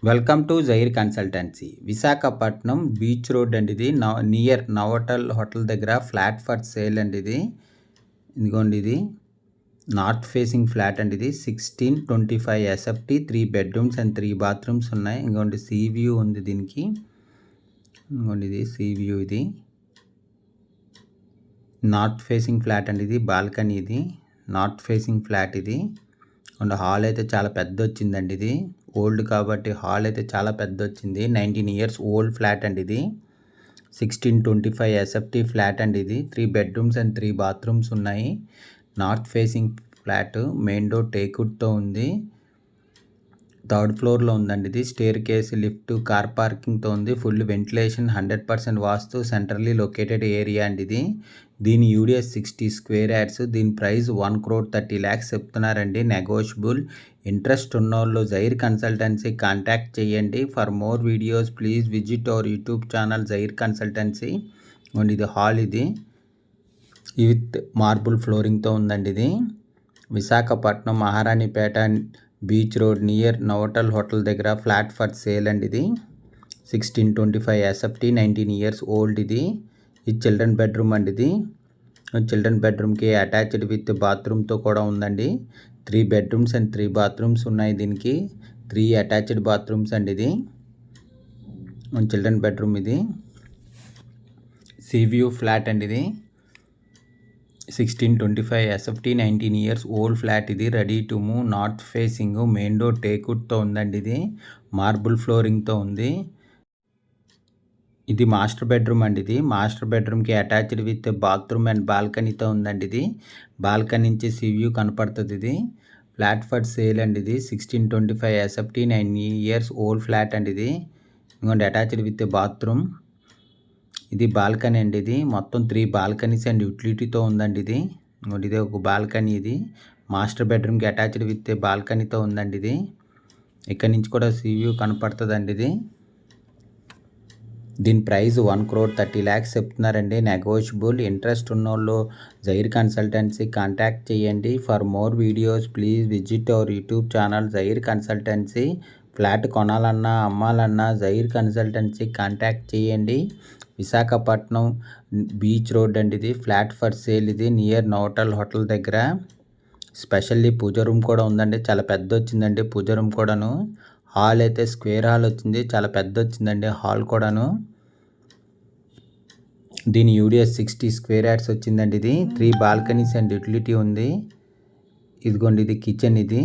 Welcome to Jair consultancy. Visakhapatnam beach road అండి ఇది. Near Novotel hotel దగ్గర ఫ్లాట్ ఫర్ సేల్ అండి ఇది. ఇదిగోండి ఇది నార్త్ ఫేసింగ్ ఫ్లాట్ అండి ఇది. 1625 ఎస్ఎఫ్టీ, 3 బెడ్రూమ్స్ అండ్ 3 బాత్రూమ్స్ ఉన్నాయి. ఇంకోండి సీ వ్యూ ఉంది దీనికి. ఇంకోండి ఇది సీ వ్యూ. ఇది నార్త్ ఫేసింగ్ ఫ్లాట్ అండి ఇది. బాల్కనీ ఇది నార్త్ ఫేసింగ్ ఫ్లాట్ ఇది. అండ్ హాల్ అయితే చాలా పెద్ద వచ్చిందండి ఇది. ఓల్డ్ కాబట్టి హాల్ అయితే చాలా పెద్ద వచ్చింది. 19 ఇయర్స్ ఓల్డ్ ఫ్లాట్ అండి ఇది. 1625 ఎస్ఎఫ్టీ ఫ్లాట్ అండి ఇది. 3 బెడ్రూమ్స్ అండ్ 3 బాత్రూమ్స్ ఉన్నాయి. North facing flat, main door టేక్వుడ్తో ఉంది. 3rd ఫ్లోర్లో ఉందండి ఇది. స్టేర్ కేస్, లిఫ్ట్, కార్ పార్కింగ్తో ఉంది. Full ventilation, 100% vastu, centrally located area అండి ఇది. దీని యూడిఎస్ 60 స్క్వేర్ యార్డ్స్. దీని ప్రైస్ 1,30,00,000 చెప్తున్నారండి. నెగోషియబుల్. ఇంట్రెస్ట్ ఉన్నోళ్ళు జైర్ కన్సల్టెన్సీ కాంటాక్ట్ చేయండి. For more videos please visit our YouTube channel Jair consultancy. And ఇది హాల్ ఇది విత్ మార్బుల్ ఫ్లోరింగ్తో ఉందండి ఇది. Visakhapatnam Maharanipeta beach road near Novotel hotel దగ్గర ఫ్లాట్ ఫర్ సేల్ అండి ఇది. 1625 ఎస్ఎఫ్టీ, 19 ఇయర్స్ ఓల్డ్ ఇది. ఇది చిల్డ్రన్ బెడ్రూమ్ అండి ఇది. చిల్డ్రన్ బెడ్రూమ్కి అటాచ్డ్ విత్ బాత్రూమ్తో కూడా ఉందండి. 3 బెడ్రూమ్స్ అండ్ 3 బాత్రూమ్స్ ఉన్నాయి దీనికి. 3 అటాచ్డ్ బాత్రూమ్స్ అండి ఇది. చిల్డ్రన్ బెడ్రూమ్ ఇది. సీ వ్యూ ఫ్లాట్ అండి ఇది. 1625 ఎస్ఎఫ్టీ, 19 ఇయర్స్ ఓల్డ్ ఫ్లాట్ ఇది. Ready to move, north facing, main door టేక్వుడ్తో ఉందండి ఇది. మార్బుల్ ఫ్లోరింగ్తో ఉంది. ఇది మాస్టర్ బెడ్రూమ్ అండి ఇది. మాస్టర్ బెడ్రూమ్కి అటాచ్డ్ విత్ బాత్రూమ్ అండ్ బాల్కనీతో ఉందండి ఇది. బాల్కనీ నుంచి సీ వ్యూ కనపడుతుంది ఇది. ఫ్లాట్ ఫర్ సేల్ అండి ఇది. 1625 ఎస్ఎఫ్టీ, 9 ఇయర్స్ ఓల్డ్ ఫ్లాట్ అండి ఇది. ఇంకోటి అటాచ్డ్ విత్ బాత్రూమ్. ఇది బాల్కనీ అండి ఇది. మొత్తం 3 బాల్కనీస్ అండ్ యూటిలిటీతో ఉందండి ఇది. ఇంకోటి ఇది ఒక బాల్కనీ ఇది. మాస్టర్ బెడ్రూమ్కి అటాచ్డ్ విత్ బాల్కనీతో ఉందండి ఇది. ఇక్కడ నుంచి కూడా సీ వ్యూ కనపడుతుందండి ఇది. దీని ప్రైస్ 1,30,00,000 చెప్తున్నారండి. నెగోషియబుల్. ఇంట్రెస్ట్ ఉన్నోళ్ళు జైర్ కన్సల్టెన్సీ కాంటాక్ట్ చేయండి. For more videos please visit our YouTube channel Jair consultancy. Flat కొనాలన్నా అమ్మాలన్నా జైర్ కన్సల్టెన్సీ కాంటాక్ట్ చేయండి. విశాఖపట్నం బీచ్ రోడ్ అండి ఇది. ఫ్లాట్ ఫర్ సేల్ ఇది. నియర్ నోటల్ హోటల్ దగ్గర. స్పెషల్లీ పూజ రూమ్ కూడా ఉందండి. చాలా పెద్ద వచ్చిందండి పూజ రూమ్ కూడాను. హాల్ అయితే స్క్వేర్ హాల్ వచ్చింది. చాలా పెద్ద వచ్చిందండి హాల్ కూడాను. దీని యూడిఎస్ 60 స్క్వేర్ యార్డ్స్ వచ్చిందండి ఇది. 3 బాల్కనీస్ అండ్ యూటిలిటీ ఉంది. ఇదిగోండి ఇది కిచెన్ ఇది.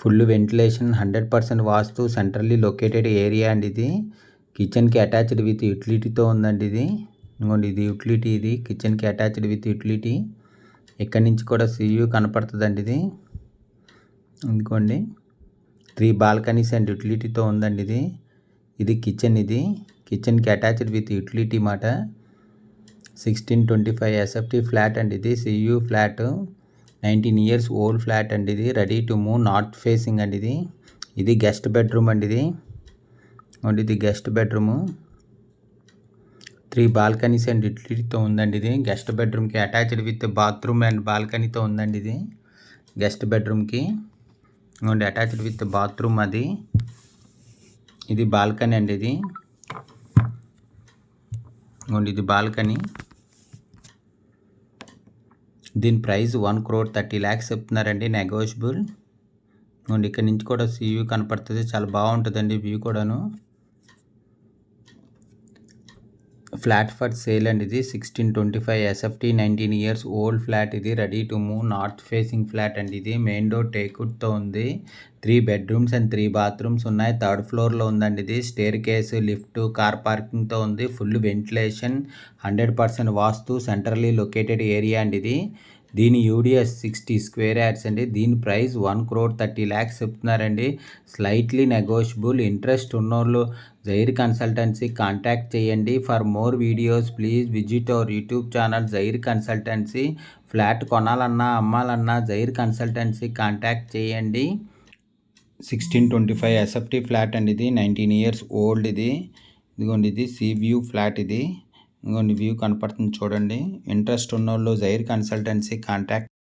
Full ventilation, 100% vastu, centrally located area అండి ఇది. కిచెన్కి అటాచ్డ్ విత్ యూటిలిటీతో ఉందండి ఇది. ఇంకోండి ఇది యూటిలిటీ ఇది. కిచెన్కి అటాచ్డ్ విత్ యూటిలిటీ. ఇక్కడి నుంచి కూడా సీ వ్యూ కనపడుతుందండి ఇది. ఇంకోండి 3 బాల్కనీస్ అండ్ యూటిలిటీతో ఉందండి ఇది. ఇది కిచెన్ ఇది. కిచెన్కి అటాచ్డ్ విత్ యూటిలిటీ మాట. 1625 ఎస్ఎఫ్టీ ఫ్లాట్ అండి ఇది. Sea view flat, 19 years old flat అండి ఇది. Ready to move, north facing అండి ఇది. ఇది గెస్ట్ బెడ్రూమ్ అండి ఇది. ఇది గెస్ట్ బెడ్రూము. 3 బాల్కనీస్ అండ్ యూటిలిటీతో ఉందండి ఇది. గెస్ట్ బెడ్రూమ్కి అటాచ్డ్ విత్ బాత్రూమ్ అండ్ బాల్కనీతో ఉందండి ఇది. గెస్ట్ బెడ్రూమ్కి అటాచ్డ్ విత్ బాత్రూమ్ అది. ఇది బాల్కనీ అండి ఇది. ఇది బాల్కనీ. దీని ప్రైస్ 1,30,00,000 చెప్తున్నారండి. నెగోషియబుల్. ఇక్కడ నుంచి కూడా సీ వ్యూ కనపడుతుంది. చాలా బాగుంటుందండి వ్యూ కూడాను. ఫ్లాట్ ఫర్ సేల్ అండి ఇది. 1625 ఎస్ఎఫ్టీ, 19 ఇయర్స్ ఓల్డ్ ఫ్లాట్ ఇది. Ready to move, north facing flat అండి ఇది. మెయిన్ డోర్ టేక్వుడ్తో ఉంది. 3 బెడ్రూమ్స్ అండ్ 3 బాత్రూమ్స్ ఉన్నాయి. 3rd ఫ్లోర్లో ఉందండి ఇది. స్టేర్ కేస్, లిఫ్ట్, కార్ పార్కింగ్తో ఉంది. Full ventilation, 100% vastu, centrally located area అండి ఇది. దీని యూడిఎస్ 60 స్క్వేర్ యార్డ్స్ అండి. దీని ప్రైస్ 1,30,00,000 చెప్తున్నారండి. Slightly negotiable. ఇంట్రెస్ట్ ఉన్నోళ్ళు జైర్ కన్సల్టెన్సీ కాంటాక్ట్ చేయండి. For more videos please visit our YouTube channel Jair consultancy. Flat కొనాలన్నా అమ్మాలన్నా జైర్ కన్సల్టెన్సీ కాంటాక్ట్ చేయండి. 1625 ఎస్ఎఫ్టీ ఫ్లాట్ అండి ఇది. 19 ఇయర్స్ ఓల్డ్ ఇది. ఇదిగోండి ఇది సీ వ్యూ ఫ్లాట్ ఇది. ఇంకోండి వ్యూ కనపడుతుంది చూడండి. ఇంట్రెస్ట్ ఉన్నోళ్ళు జైర్ కన్సల్టెన్సీ కాంటాక్ట్